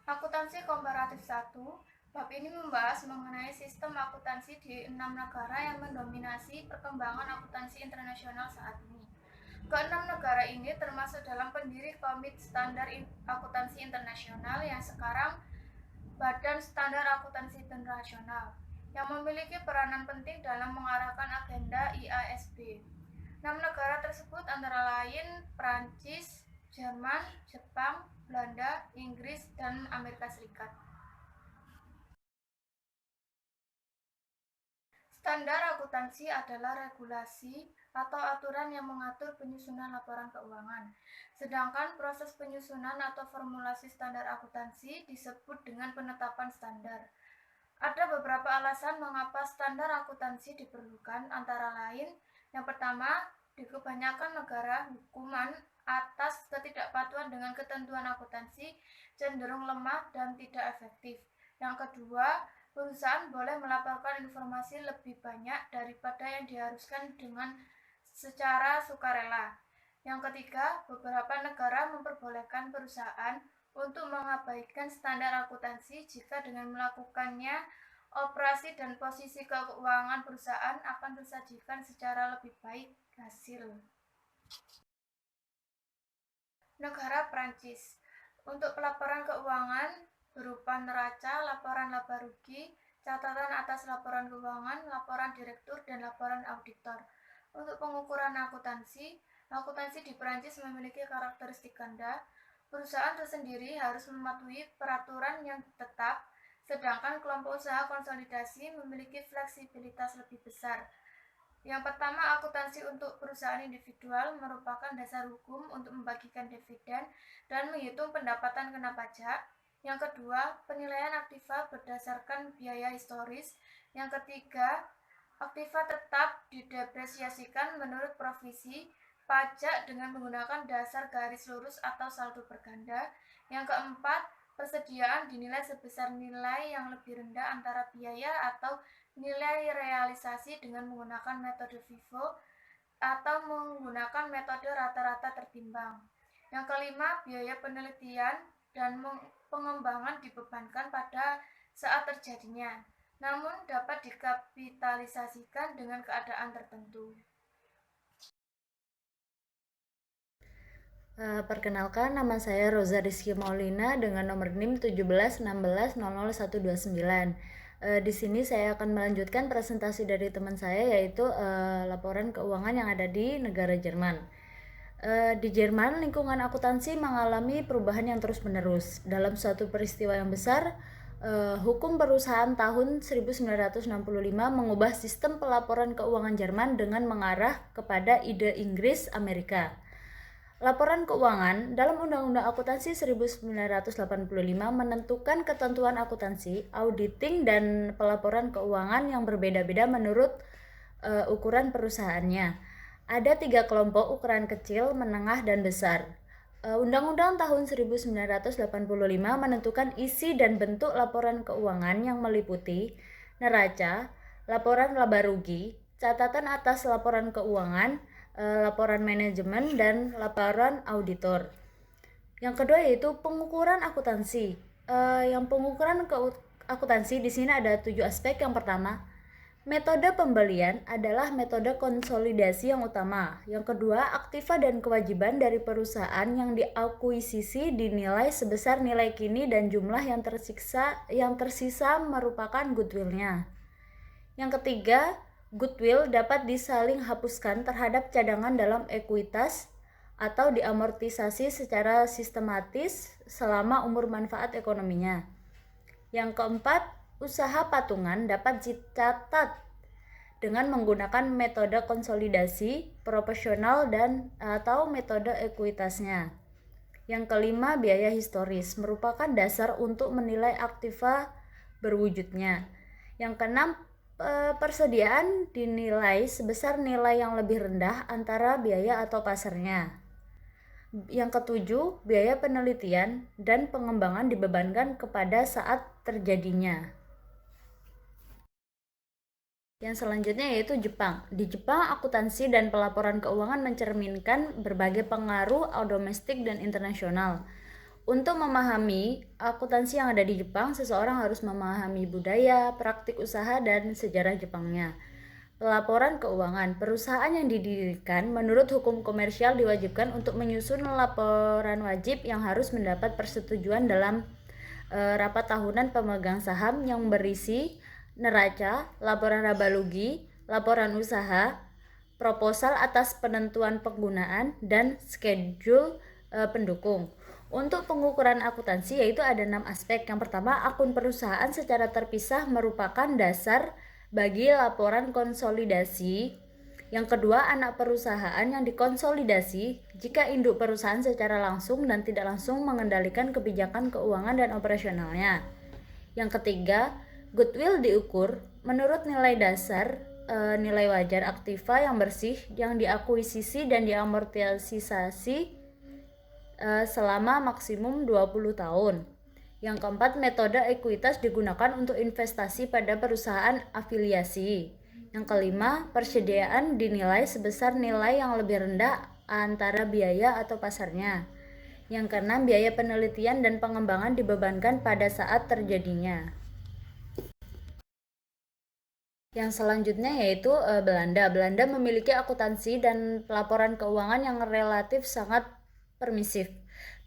Akuntansi komparatif 1, bab ini membahas mengenai sistem akuntansi di 6 negara yang mendominasi perkembangan akuntansi internasional saat ini. Keenam negara ini termasuk dalam pendiri Komite Standar Akuntansi Internasional yang sekarang Badan Standar Akuntansi Internasional, yang memiliki peranan penting dalam mengarahkan agenda IASB. 6 negara tersebut antara lain Prancis, Jerman, Jepang, Belanda, Inggris, dan Amerika Serikat. Standar akuntansi adalah regulasi atau aturan yang mengatur penyusunan laporan keuangan. Sedangkan proses penyusunan atau formulasi standar akuntansi disebut dengan penetapan standar. Ada beberapa alasan mengapa standar akuntansi diperlukan, antara lain, yang pertama, di kebanyakan negara, hukuman atas ketidakpatuhan dengan ketentuan akuntansi cenderung lemah dan tidak efektif. Yang kedua, perusahaan boleh melaporkan informasi lebih banyak daripada yang diharuskan dengan secara sukarela. Yang ketiga, beberapa negara memperbolehkan perusahaan untuk mengabaikan standar akuntansi jika dengan melakukannya operasi dan posisi keuangan perusahaan akan tersajikan secara lebih baik hasil. Negara Prancis. Untuk pelaporan keuangan berupa neraca, laporan laba rugi, catatan atas laporan keuangan, laporan direktur, dan laporan auditor. Untuk pengukuran akuntansi, akuntansi di Prancis memiliki karakteristik ganda. Perusahaan tersendiri harus mematuhi peraturan yang tetap, sedangkan kelompok usaha konsolidasi memiliki fleksibilitas lebih besar. Yang pertama, akuntansi untuk perusahaan individual merupakan dasar hukum untuk membagikan dividen dan menghitung pendapatan kena pajak. Yang kedua, penilaian aktiva berdasarkan biaya historis. Yang ketiga, aktiva tetap didepresiasikan menurut provisi pajak dengan menggunakan dasar garis lurus atau saldo berganda. Yang keempat, persediaan dinilai sebesar nilai yang lebih rendah antara biaya atau nilai realisasi dengan menggunakan metode FIFO atau menggunakan metode rata-rata tertimbang. Yang kelima, biaya penelitian dan pengembangan dibebankan pada saat terjadinya, namun dapat dikapitalisasikan dengan keadaan tertentu. Perkenalkan, nama saya Roza Rizky Maulina dengan nomor NIM 1716000129. Di sini saya akan melanjutkan presentasi dari teman saya, yaitu laporan keuangan yang ada di negara Jerman. Di Jerman, lingkungan akuntansi mengalami perubahan yang terus-menerus. Dalam suatu peristiwa yang besar, hukum perusahaan tahun 1965 mengubah sistem pelaporan keuangan Jerman dengan mengarah kepada ide Inggris Amerika. Laporan keuangan dalam Undang-Undang Akuntansi 1985 menentukan ketentuan akuntansi, auditing, dan pelaporan keuangan yang berbeda-beda menurut ukuran perusahaannya. Ada 3 kelompok ukuran kecil, menengah, dan besar. Undang-Undang tahun 1985 menentukan isi dan bentuk laporan keuangan yang meliputi neraca, laporan laba rugi, catatan atas laporan keuangan, laporan manajemen, dan laporan auditor. Yang kedua yaitu pengukuran akuntansi. Yang pengukuran akuntansi di sini ada 7 aspek. Yang pertama, metode pembelian adalah metode konsolidasi yang utama. Yang kedua, aktiva dan kewajiban dari perusahaan yang diakuisisi dinilai sebesar nilai kini dan jumlah yang tersisa merupakan goodwill-nya. Yang ketiga, goodwill dapat disaling hapuskan terhadap cadangan dalam ekuitas atau diamortisasi secara sistematis selama umur manfaat ekonominya. Yang keempat, usaha patungan dapat dicatat dengan menggunakan metode konsolidasi, proporsional, dan atau metode ekuitasnya. Yang kelima, biaya historis merupakan dasar untuk menilai aktiva berwujudnya. Yang keenam, persediaan dinilai sebesar nilai yang lebih rendah antara biaya atau pasarnya. Yang ketujuh, biaya penelitian dan pengembangan dibebankan kepada saat terjadinya. Yang selanjutnya yaitu Jepang. Di Jepang, akuntansi dan pelaporan keuangan mencerminkan berbagai pengaruh domestik dan internasional. Untuk memahami akuntansi yang ada di Jepang, seseorang harus memahami budaya, praktik usaha, dan sejarah Jepangnya. Pelaporan keuangan. Perusahaan yang didirikan menurut hukum komersial diwajibkan untuk menyusun laporan wajib yang harus mendapat persetujuan dalam rapat tahunan pemegang saham yang berisi neraca, laporan laba rugi, laporan usaha, proposal atas penentuan penggunaan, dan schedule pendukung. Untuk pengukuran akuntansi yaitu ada 6 aspek. Yang pertama, akun perusahaan secara terpisah merupakan dasar bagi laporan konsolidasi. Yang kedua, anak perusahaan yang dikonsolidasi jika induk perusahaan secara langsung dan tidak langsung mengendalikan kebijakan keuangan dan operasionalnya. Yang ketiga, goodwill diukur menurut nilai dasar nilai wajar aktiva yang bersih yang diakuisisi dan diamortisasi selama maksimum 20 tahun. Yang keempat, metode ekuitas digunakan untuk investasi pada perusahaan afiliasi. Yang kelima, persediaan dinilai sebesar nilai yang lebih rendah antara biaya atau pasarnya. Yang keenam, biaya penelitian dan pengembangan dibebankan pada saat terjadinya. Yang selanjutnya yaitu Belanda. Belanda memiliki akuntansi dan pelaporan keuangan yang relatif sangat permisif,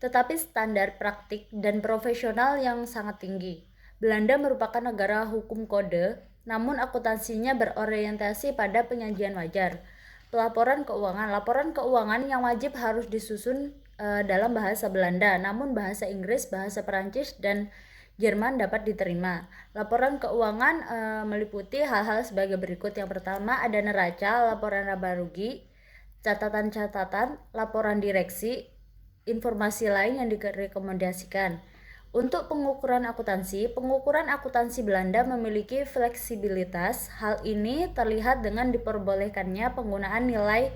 tetapi standar praktik dan profesional yang sangat tinggi. Belanda merupakan negara hukum kode, namun akuntansinya berorientasi pada penyajian wajar. Pelaporan keuangan. Laporan keuangan yang wajib harus disusun dalam bahasa Belanda, namun bahasa Inggris, bahasa Perancis, dan Jerman dapat diterima. Laporan keuangan meliputi hal-hal sebagai berikut. Yang pertama ada neraca, laporan laba rugi, catatan-catatan, laporan direksi, informasi lain yang direkomendasikan. Untuk pengukuran akuntansi Belanda memiliki fleksibilitas. Hal ini terlihat dengan diperbolehkannya penggunaan nilai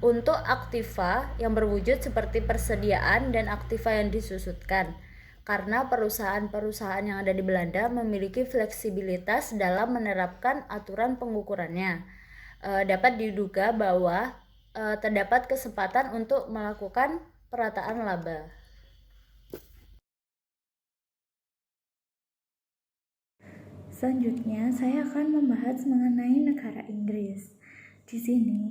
untuk aktiva yang berwujud seperti persediaan dan aktiva yang disusutkan. Karena perusahaan-perusahaan yang ada di Belanda memiliki fleksibilitas dalam menerapkan aturan pengukurannya, dapat diduga bahwa terdapat kesempatan untuk melakukan perataan laba. Selanjutnya, saya akan membahas mengenai negara Inggris. Di sini,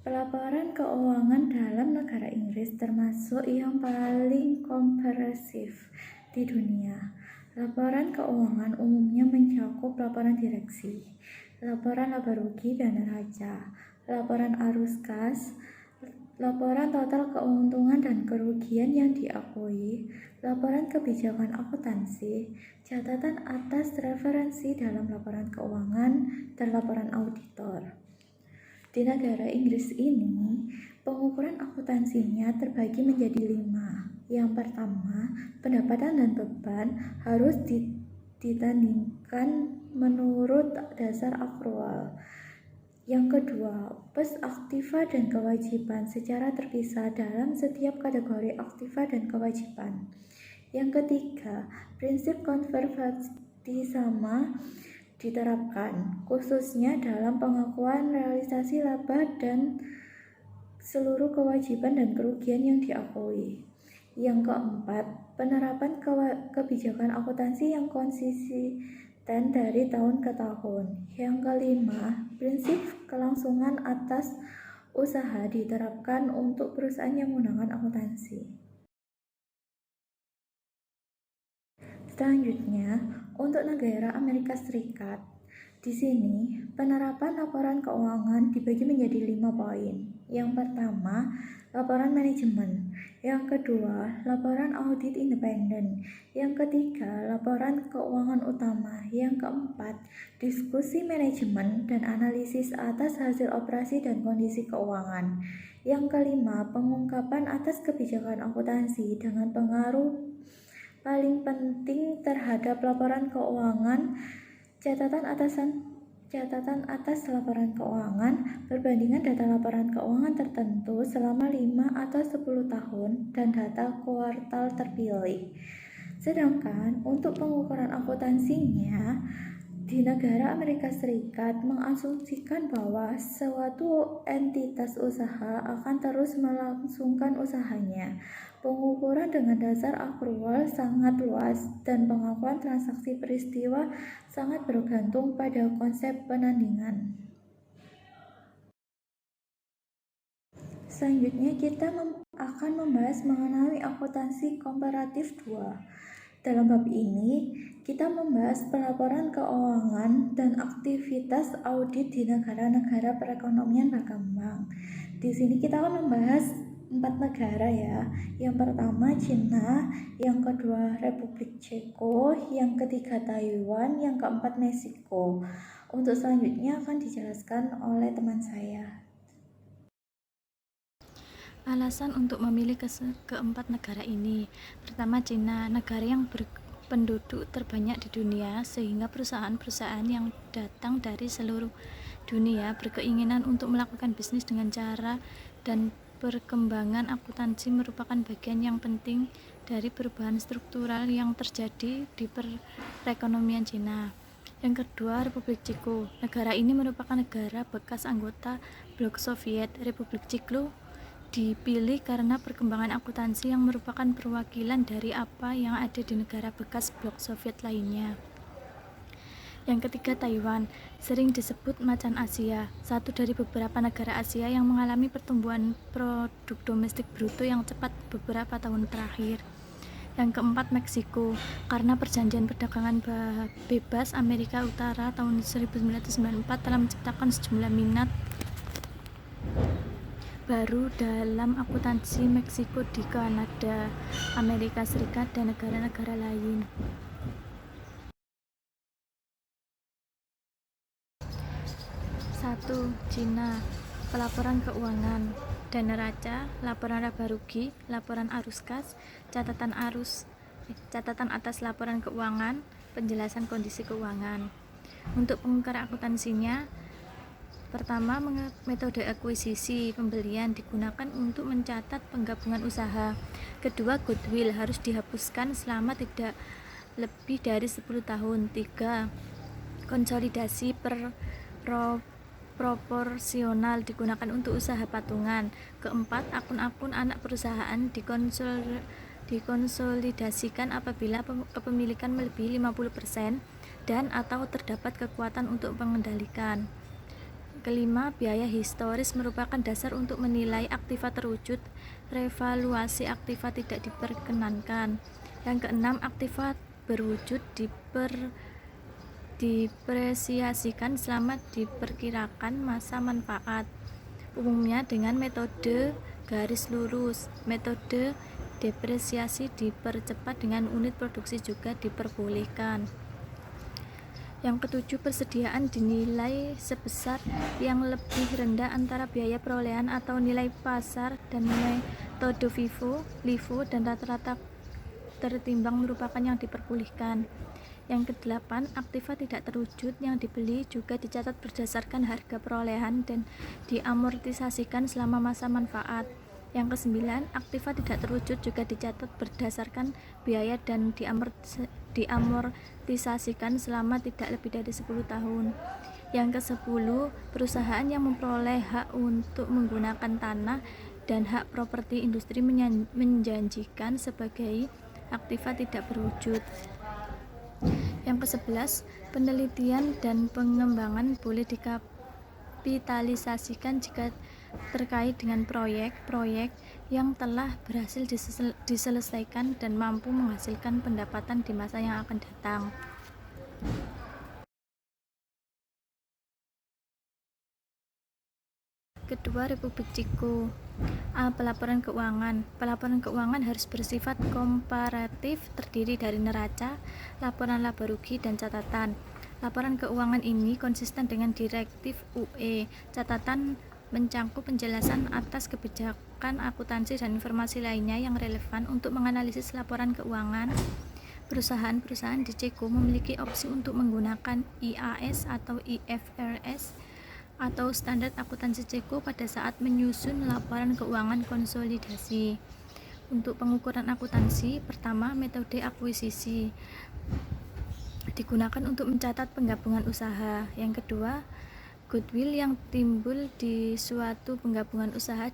pelaporan keuangan dalam negara Inggris termasuk yang paling komprehensif di dunia. Laporan keuangan umumnya mencakup laporan direksi, laporan laba rugi dan neraca, laporan arus kas, laporan total keuntungan dan kerugian yang diakui, laporan kebijakan akuntansi, catatan atas referensi dalam laporan keuangan, dan laporan auditor. Di negara Inggris ini, pengukuran akuntansinya terbagi menjadi 5. Yang pertama, pendapatan dan beban harus ditandingkan menurut dasar akrual. Yang kedua, pos aktiva dan kewajiban secara terpisah dalam setiap kategori aktiva dan kewajiban. Yang ketiga, prinsip konservasi sama diterapkan, khususnya dalam pengakuan realisasi laba dan seluruh kewajiban dan kerugian yang diakui. Yang keempat, penerapan kebijakan akuntansi yang konsisten dari tahun ke tahun. Yang kelima, prinsip kelangsungan atas usaha diterapkan untuk perusahaan yang menggunakan akuntansi. Selanjutnya, untuk negara Amerika Serikat, di sini penerapan laporan keuangan dibagi menjadi 5 poin. Yang pertama, laporan manajemen. Yang kedua, laporan audit independen. Yang ketiga, laporan keuangan utama. Yang keempat, diskusi manajemen dan analisis atas hasil operasi dan kondisi keuangan. Yang kelima, pengungkapan atas kebijakan akuntansi dengan pengaruh paling penting terhadap laporan keuangan, catatan atas laporan keuangan, perbandingan data laporan keuangan tertentu selama 5 atau 10 tahun, dan data kuartal terpilih. Sedangkan untuk pengukuran akuntansinya Di negara Amerika Serikat mengasumsikan bahwa suatu entitas usaha akan terus melangsungkan usahanya. Pengukuran dengan dasar akrual sangat luas dan pengakuan transaksi peristiwa sangat bergantung pada konsep penandingan. Selanjutnya kita akan membahas mengenai akuntansi komparatif 2. Dalam bab ini, kita membahas pelaporan keuangan dan aktivitas audit di negara-negara perekonomian berkembang. Di sini kita akan membahas 4 negara ya. Yang pertama Cina, yang kedua Republik Ceko, yang ketiga Taiwan, yang keempat Meksiko. Untuk selanjutnya akan dijelaskan oleh teman saya. Alasan untuk memilih keempat negara ini. Pertama, Cina, negara yang berpenduduk terbanyak di dunia, sehingga perusahaan-perusahaan yang datang dari seluruh dunia berkeinginan untuk melakukan bisnis dengan cara dan perkembangan akuntansi merupakan bagian yang penting dari perubahan struktural yang terjadi di perekonomian Cina. Yang kedua, Republik Ceko. Negara ini merupakan negara bekas anggota blok Soviet. Republik Ceko dipilih karena perkembangan akuntansi yang merupakan perwakilan dari apa yang ada di negara bekas blok Soviet lainnya. Yang ketiga, Taiwan, sering disebut macan Asia, satu dari beberapa negara Asia yang mengalami pertumbuhan produk domestik bruto yang cepat beberapa tahun terakhir. Yang keempat, Meksiko, karena perjanjian perdagangan bebas Amerika Utara tahun 1994 telah menciptakan sejumlah minat baru dalam akuntansi Meksiko di Kanada, Amerika Serikat, dan negara-negara lain. Satu, Cina, pelaporan keuangan dan neraca, laporan laba rugi, laporan arus kas, catatan atas laporan keuangan, penjelasan kondisi keuangan. Untuk pengukar akuntansinya, pertama, metode akuisisi pembelian digunakan untuk mencatat penggabungan usaha. Kedua, goodwill harus dihapuskan selama tidak lebih dari 10 tahun. 3. Konsolidasi proporsional digunakan untuk usaha patungan. Keempat, akun-akun anak perusahaan dikonsolidasikan apabila kepemilikan melebihi 50% dan atau terdapat kekuatan untuk mengendalikan. Kelima, biaya historis merupakan dasar untuk menilai aktiva terwujud. Revaluasi aktiva tidak diperkenankan. Yang keenam, aktiva berwujud dipresiasikan selama diperkirakan masa manfaat, umumnya dengan metode garis lurus. Metode depresiasi dipercepat dengan unit produksi juga diperbolehkan. Yang ketujuh, persediaan dinilai sebesar yang lebih rendah antara biaya perolehan atau nilai pasar dan metode LIFO dan rata-rata tertimbang merupakan yang diperbolehkan. Yang kedelapan, aktiva tidak terwujud yang dibeli juga dicatat berdasarkan harga perolehan dan diamortisasikan selama masa manfaat. Yang kesembilan, aktiva tidak terwujud juga dicatat berdasarkan biaya dan diamortisasikan selama tidak lebih dari 10 tahun. Yang ke-10, perusahaan yang memperoleh hak untuk menggunakan tanah dan hak properti industri menjanjikan sebagai aktiva tidak berwujud. Yang ke-11, penelitian dan pengembangan boleh dikapitalisasikan jika terkait dengan proyek-proyek yang telah berhasil diselesaikan dan mampu menghasilkan pendapatan di masa yang akan datang. Kedua, Republik Ceko. Pelaporan keuangan. Pelaporan keuangan harus bersifat komparatif, terdiri dari neraca, laporan laba rugi, dan catatan. Laporan keuangan ini konsisten dengan Direktif UE. Catatan mencangkup penjelasan atas kebijakan akuntansi dan informasi lainnya yang relevan untuk menganalisis laporan keuangan. Perusahaan-perusahaan di Ceko memiliki opsi untuk menggunakan IAS atau IFRS atau standar akuntansi Ceko pada saat menyusun laporan keuangan konsolidasi. Untuk pengukuran akuntansi, pertama, metode akuisisi. digunakan untuk mencatat penggabungan usaha. Yang kedua, goodwill yang timbul di suatu penggabungan usaha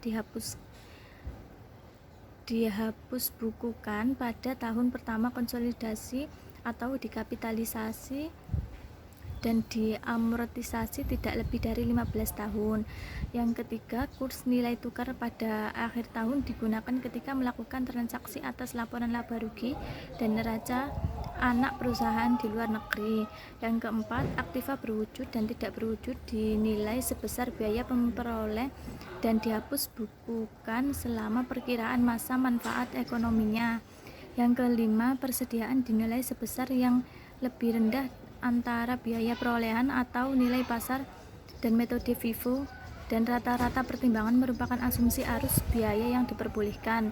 dihapus bukukan pada tahun pertama konsolidasi atau dikapitalisasi dan diamortisasi tidak lebih dari 15 tahun. Yang ketiga, kurs nilai tukar pada akhir tahun digunakan ketika melakukan transaksi atas laporan laba rugi dan neraca anak perusahaan di luar negeri. Yang keempat, aktiva berwujud dan tidak berwujud dinilai sebesar biaya memperoleh dan dihapus bukukan selama perkiraan masa manfaat ekonominya. Yang kelima, persediaan dinilai sebesar yang lebih rendah antara biaya perolehan atau nilai pasar dan metode FIFO, dan rata-rata pertimbangan merupakan asumsi arus biaya yang diperbolehkan.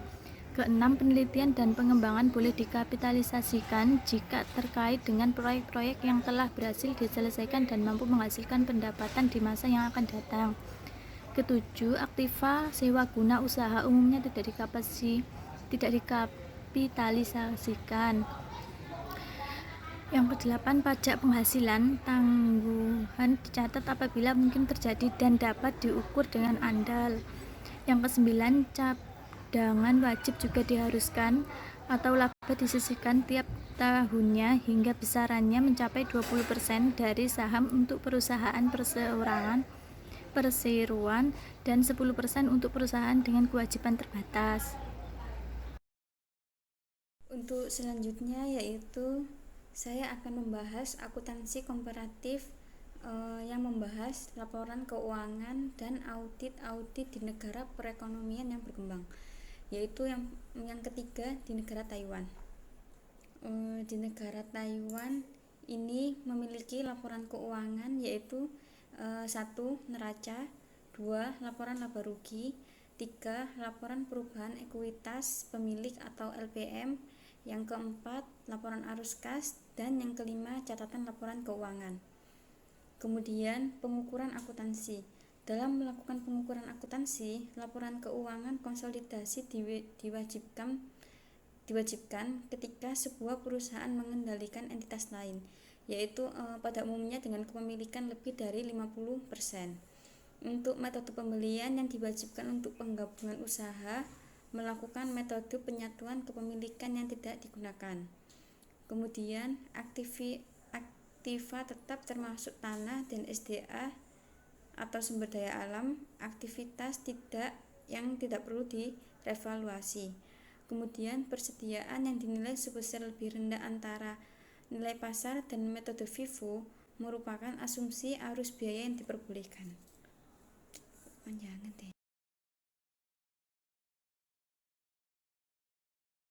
Keenam, penelitian dan pengembangan boleh dikapitalisasikan jika terkait dengan proyek-proyek yang telah berhasil diselesaikan dan mampu menghasilkan pendapatan di masa yang akan datang. Ketujuh, aktiva sewa guna usaha umumnya tidak dikapitalisasikan. Yang kedelapan, pajak penghasilan tangguhan dicatat apabila mungkin terjadi dan dapat diukur dengan andal. Yang kesembilan, cadangan wajib juga diharuskan atau laba disisihkan tiap tahunnya hingga besarannya mencapai 20% dari saham untuk perusahaan perseroan dan 10% untuk perusahaan dengan kewajiban terbatas. Untuk selanjutnya yaitu saya akan membahas akuntansi komparatif yang membahas laporan keuangan dan audit di negara perekonomian yang berkembang, yaitu yang ketiga di negara Taiwan. Di negara Taiwan ini memiliki laporan keuangan yaitu 1. Neraca, 2. Laporan laba rugi, 3. Laporan perubahan ekuitas pemilik atau LPM, yang keempat laporan arus kas, dan yang kelima catatan laporan keuangan. Kemudian pengukuran akuntansi. Dalam melakukan pengukuran akuntansi, laporan keuangan konsolidasi diwajibkan ketika sebuah perusahaan mengendalikan entitas lain, yaitu pada umumnya dengan kepemilikan lebih dari 50%. Untuk metode pembelian yang diwajibkan untuk penggabungan usaha, melakukan metode penyatuan kepemilikan yang tidak digunakan. Kemudian aktiva tetap termasuk tanah dan SDA atau sumber daya alam, aktivitas yang tidak perlu direvaluasi. Kemudian persediaan yang dinilai sebesar lebih rendah antara nilai pasar dan metode FIFO merupakan asumsi arus biaya yang diperbolehkan.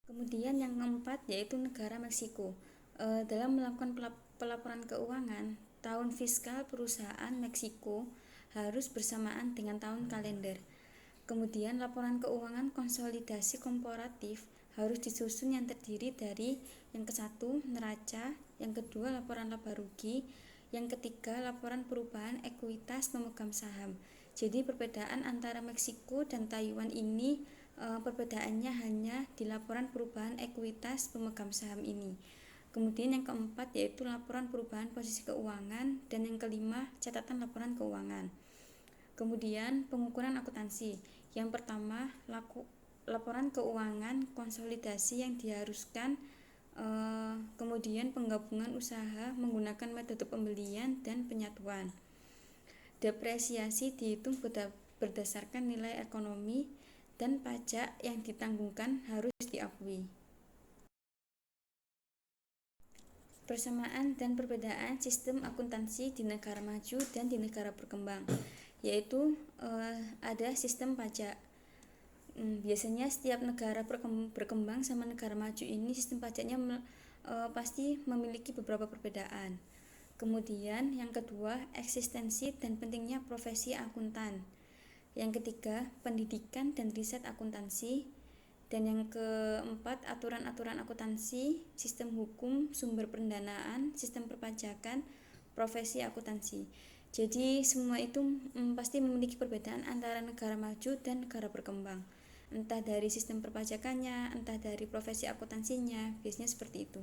Kemudian yang keempat yaitu negara Meksiko. Dalam melakukan pelaporan keuangan, tahun fiskal perusahaan Meksiko harus bersamaan dengan tahun kalender. Kemudian laporan keuangan konsolidasi komparatif harus disusun yang terdiri dari yang ke-1 neraca, yang kedua laporan laba rugi, yang ketiga laporan perubahan ekuitas pemegang saham. Jadi perbedaan antara Meksiko dan Taiwan ini perbedaannya hanya di laporan perubahan ekuitas pemegang saham ini. Kemudian yang keempat yaitu laporan perubahan posisi keuangan, dan yang kelima catatan laporan keuangan. Kemudian pengukuran akuntansi. Yang pertama laporan keuangan konsolidasi yang diharuskan, kemudian penggabungan usaha menggunakan metode pembelian dan penyatuan. Depresiasi dihitung berdasarkan nilai ekonomi, dan pajak yang ditanggungkan harus diakui. Persamaan dan perbedaan sistem akuntansi di negara maju dan di negara berkembang, yaitu ada sistem pajak. Biasanya setiap negara berkembang sama negara maju ini sistem pajaknya pasti memiliki beberapa perbedaan. Kemudian yang kedua, eksistensi dan pentingnya profesi akuntan. Yang ketiga, pendidikan dan riset akuntansi. Dan yang keempat, aturan-aturan akuntansi, sistem hukum, sumber pendanaan, sistem perpajakan, profesi akuntansi. Jadi semua itu pasti memiliki perbedaan antara negara maju dan negara berkembang. Entah dari sistem perpajakannya, entah dari profesi akuntansinya, biasanya seperti itu.